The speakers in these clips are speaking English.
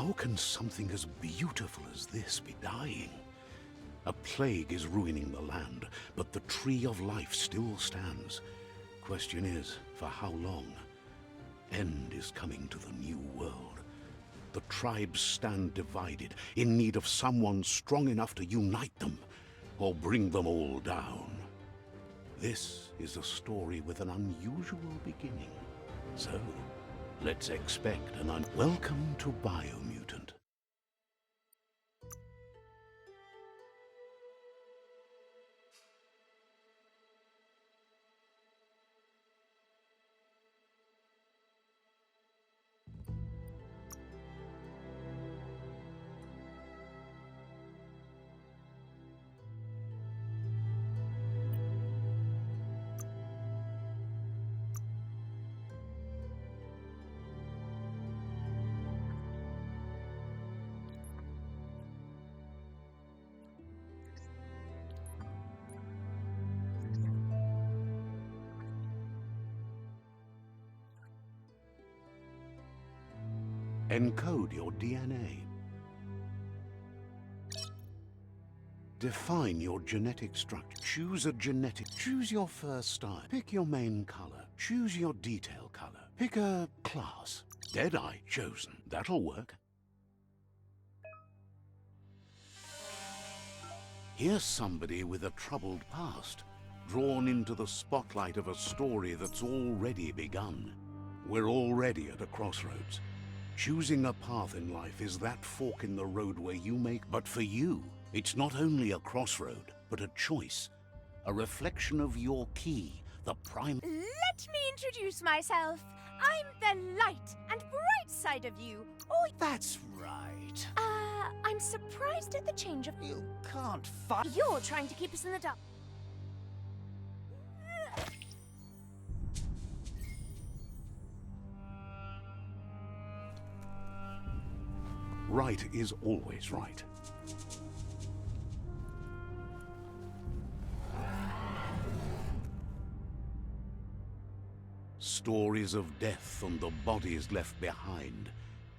How can something as beautiful as this be dying? A plague is ruining the land, but the tree of life still stands. Question is, for how long? End is coming to the new world. The tribes stand divided, in need of someone strong enough to unite them, or bring them all down. This is a story with an unusual beginning. So, let's expect an welcome to BIOMUTANT. Encode your DNA. Define your genetic structure. Choose Choose your first style. Pick your main color. Choose your detail color. Pick a class. Deadeye chosen. That'll work. Here's somebody with a troubled past, drawn into the spotlight of a story that's already begun. We're already at a crossroads. Choosing a path in life is that fork in the road where you make... But for you, it's not only a crossroad, but a choice. A reflection of your key, the prime... Let me introduce myself. I'm the light and bright side of you. Oh, that's right. I'm surprised at the change of... You can't fight... You're trying to keep us in the dark. Right is always right. Stories of death and the bodies left behind.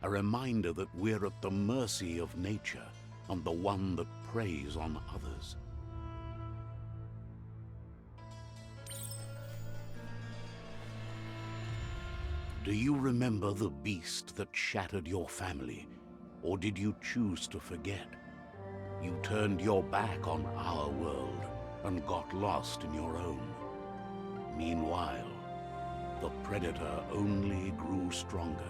A reminder that we're at the mercy of nature and the one that preys on others. Do you remember the beast that shattered your family? Or did you choose to forget? You turned your back on our world and got lost in your own. Meanwhile, the predator only grew stronger.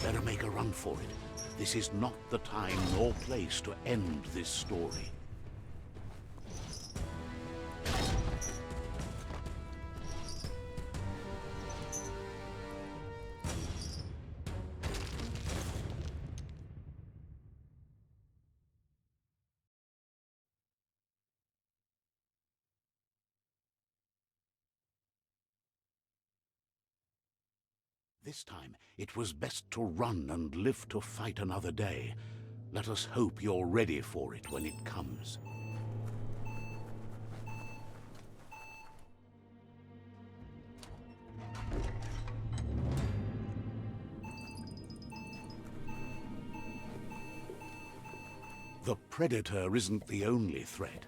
Better make a run for it. This is not the time nor place to end this story. This time, it was best to run and live to fight another day. Let us hope you're ready for it when it comes. The Predator isn't the only threat.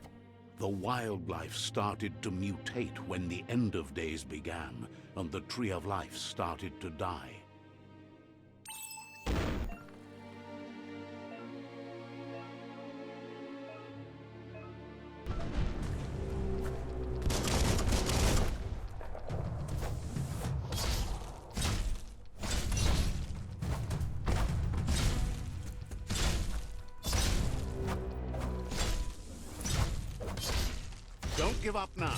The wildlife started to mutate when the end of days began, and the Tree of Life started to die. Don't give up now.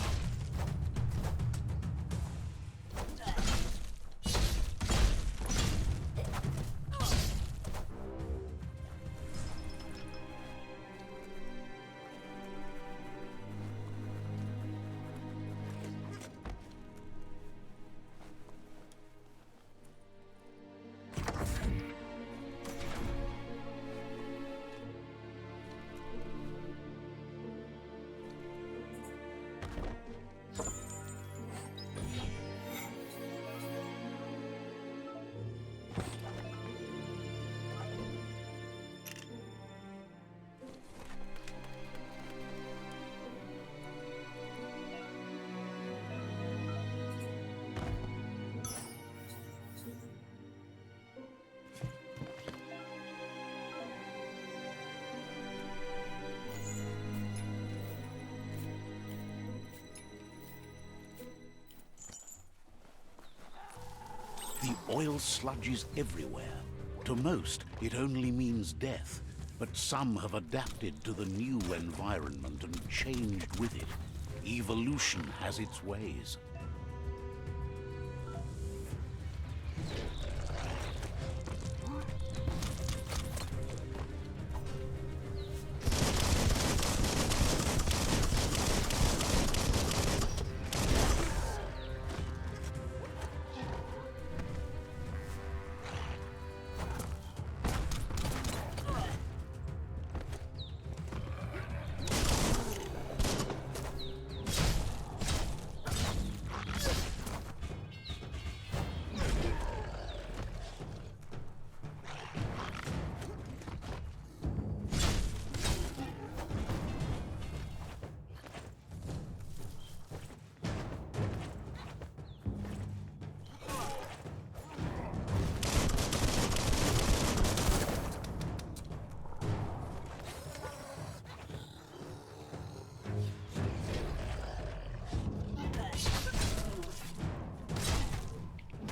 The oil sludge is everywhere. To most, it only means death, but some have adapted to the new environment and changed with it. Evolution has its ways.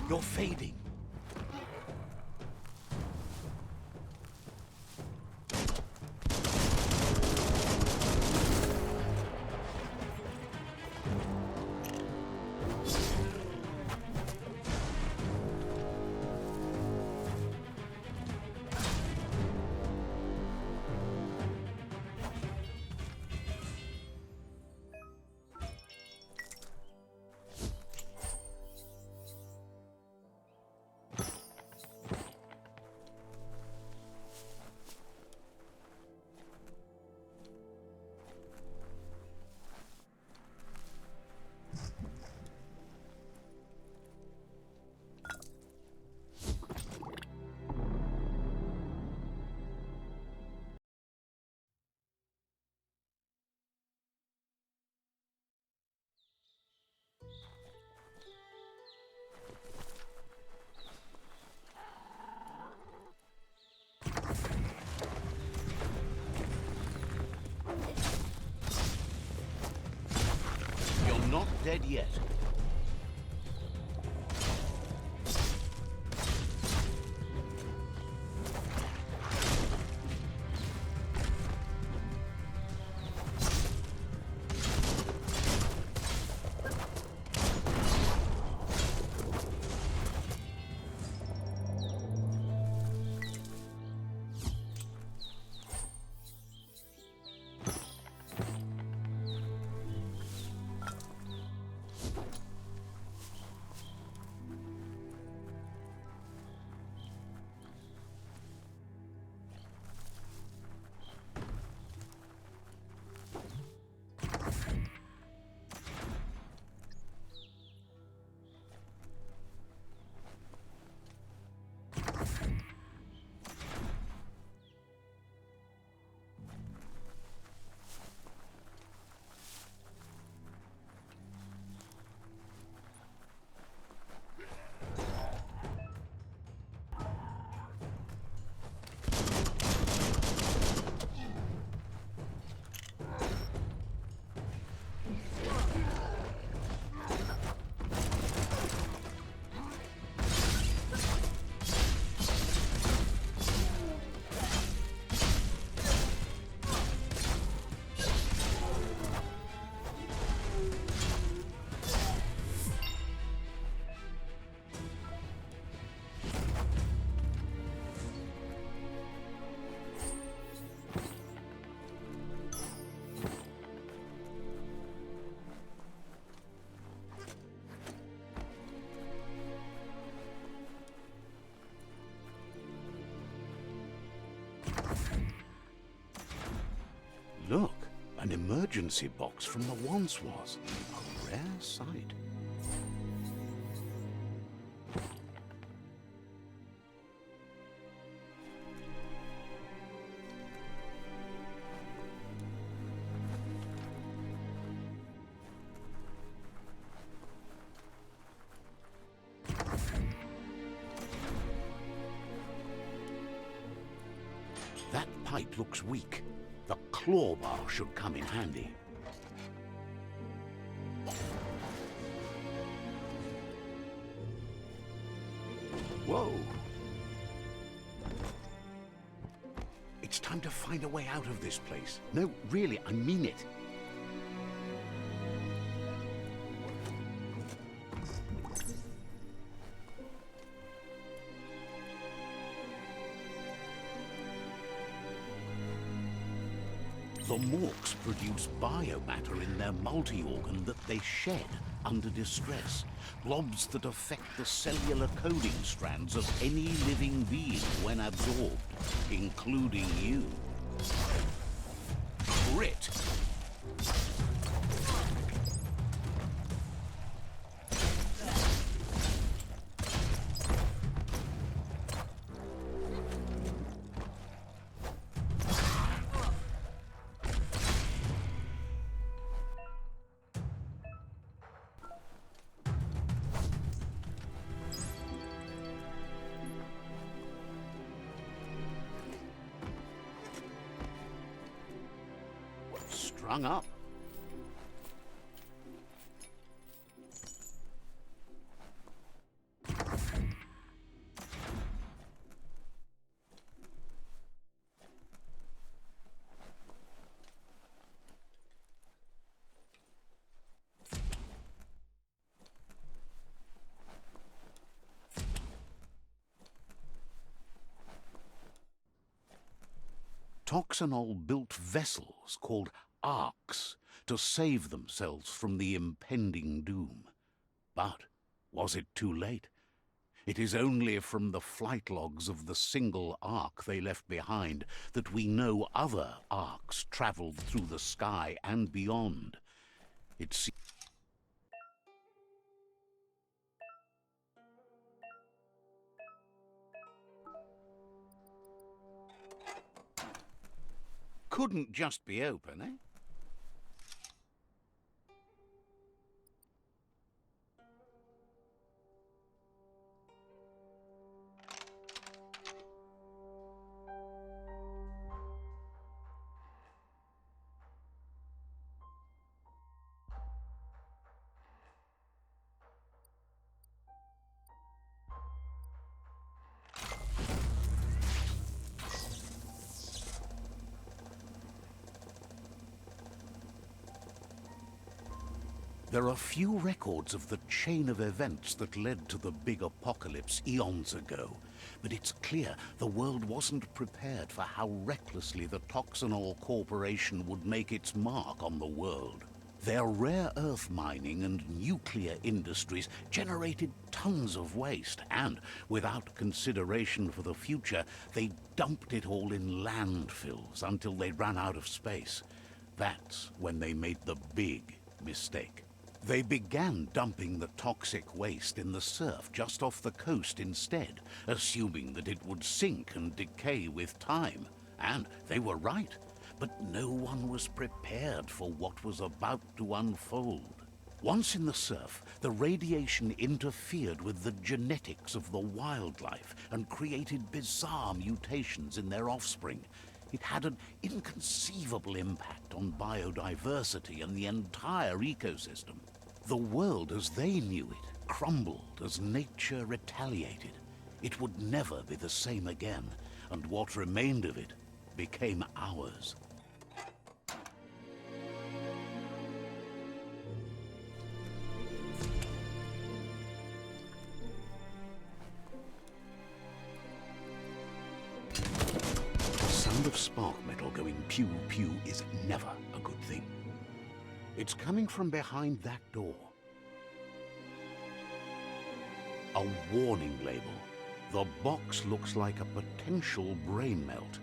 You're fading. Not dead yet. emergency box from the once was. A rare sight. That pipe looks weak. The claw bar should come in handy. Whoa! It's time to find a way out of this place. No, really, I mean it. The Morks produce biomatter in their multi-organ that they shed under distress. Blobs that affect the cellular coding strands of any living being when absorbed, including you. Grit. Strung up. Toxanol built vessels called arcs to save themselves from the impending doom. But was it too late? It is only from the flight logs of the single arc they left behind that we know other arcs traveled through the sky and beyond. It seems couldn't just be open, eh? There are few records of the chain of events that led to the big apocalypse eons ago, but it's clear the world wasn't prepared for how recklessly the Toxanol Corporation would make its mark on the world. Their rare earth mining and nuclear industries generated tons of waste, and, without consideration for the future, they dumped it all in landfills until they ran out of space. That's when they made the big mistake. They began dumping the toxic waste in the surf just off the coast instead, assuming that it would sink and decay with time. And they were right, but no one was prepared for what was about to unfold. Once in the surf, the radiation interfered with the genetics of the wildlife and created bizarre mutations in their offspring. It had an inconceivable impact on biodiversity and the entire ecosystem. The world as they knew it crumbled as nature retaliated. It would never be the same again, and what remained of it became ours. The sound of spark metal going pew-pew is never a good thing. It's coming from behind that door. A warning label. The box looks like a potential brain melt.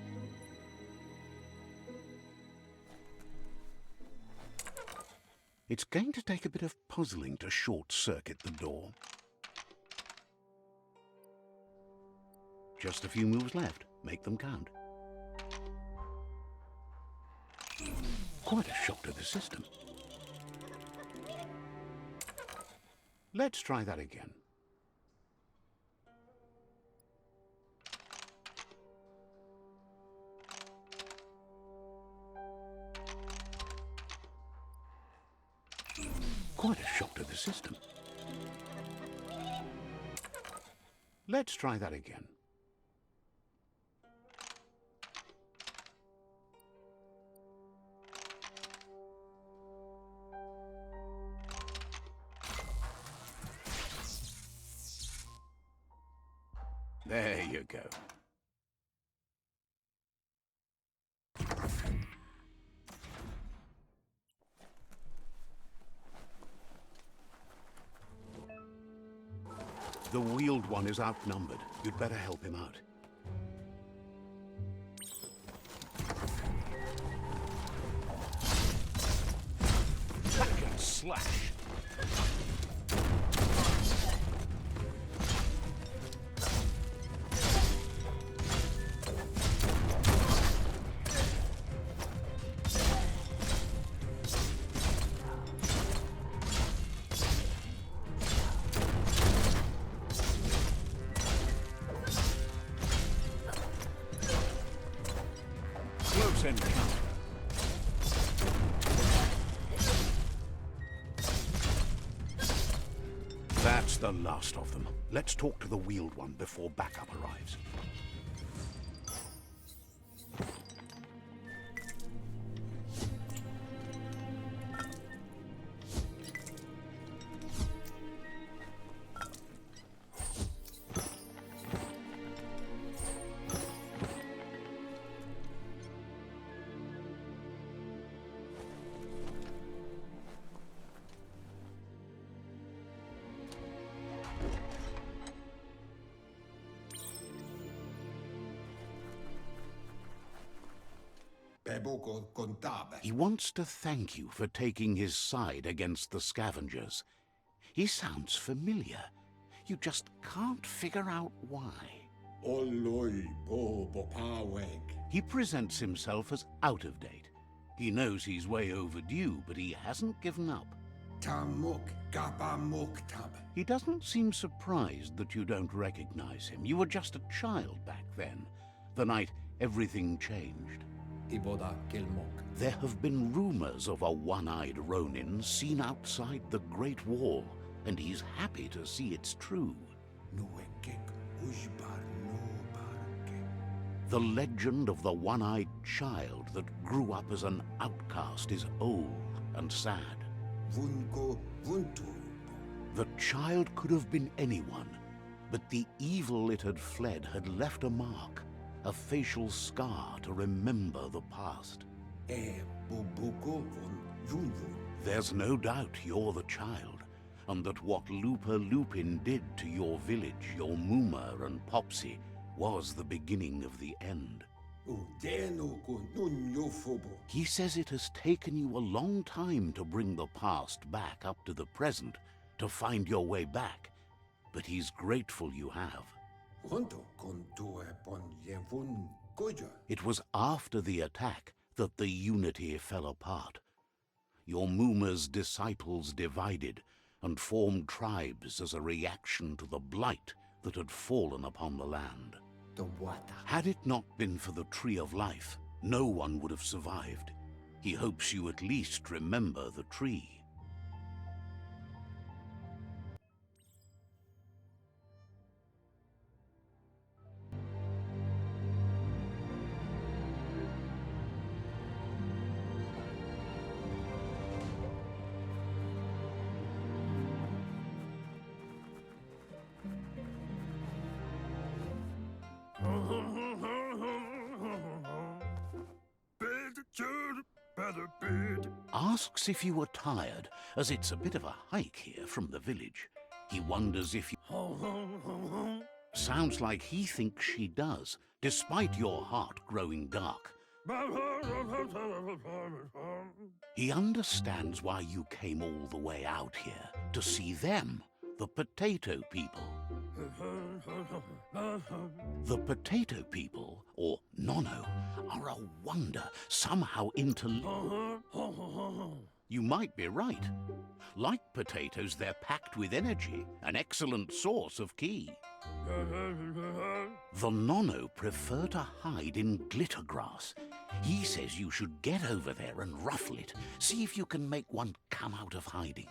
It's going to take a bit of puzzling to short-circuit the door. Just a few moves left. Make them count. Quite a shock to the system. Let's try that again. Quite a shock to the system. Let's try that again. There you go. The wheeled one is outnumbered. You'd better help him out. Hack and slash. Close encounter. That's the last of them. Let's talk to the wheeled one before backup arrives. He wants to thank you for taking his side against the scavengers. He sounds familiar. You just can't figure out why. He presents himself as out of date. He knows he's way overdue, but he hasn't given up. He doesn't seem surprised that you don't recognize him. You were just a child back then, the night everything changed. There have been rumors of a one-eyed Ronin seen outside the Great Wall, and he's happy to see it's true. The legend of the one-eyed child that grew up as an outcast is old and sad. The child could have been anyone, but the evil it had fled had left a mark, a facial scar to remember the past. There's no doubt you're the child, and that what Lupa Lupin did to your village, your Muma and Popsy, was the beginning of the end. He says it has taken you a long time to bring the past back up to the present, to find your way back, but he's grateful you have. It was after the attack that the unity fell apart. Your Muma's disciples divided and formed tribes as a reaction to the blight that had fallen upon the land. Had it not been for the Tree of Life, no one would have survived. He hopes you at least remember the tree. Asks if you were tired, as it's a bit of a hike here from the village. He wonders if you... Sounds like he thinks she does, despite your heart growing dark. He understands why you came all the way out here, to see them, the potato people. The potato people, or Nono, are a wonder, somehow You might be right. Like potatoes, they're packed with energy, an excellent source of ki. The Nono prefer to hide in glitter grass. He says you should get over there and ruffle it. See if you can make one come out of hiding.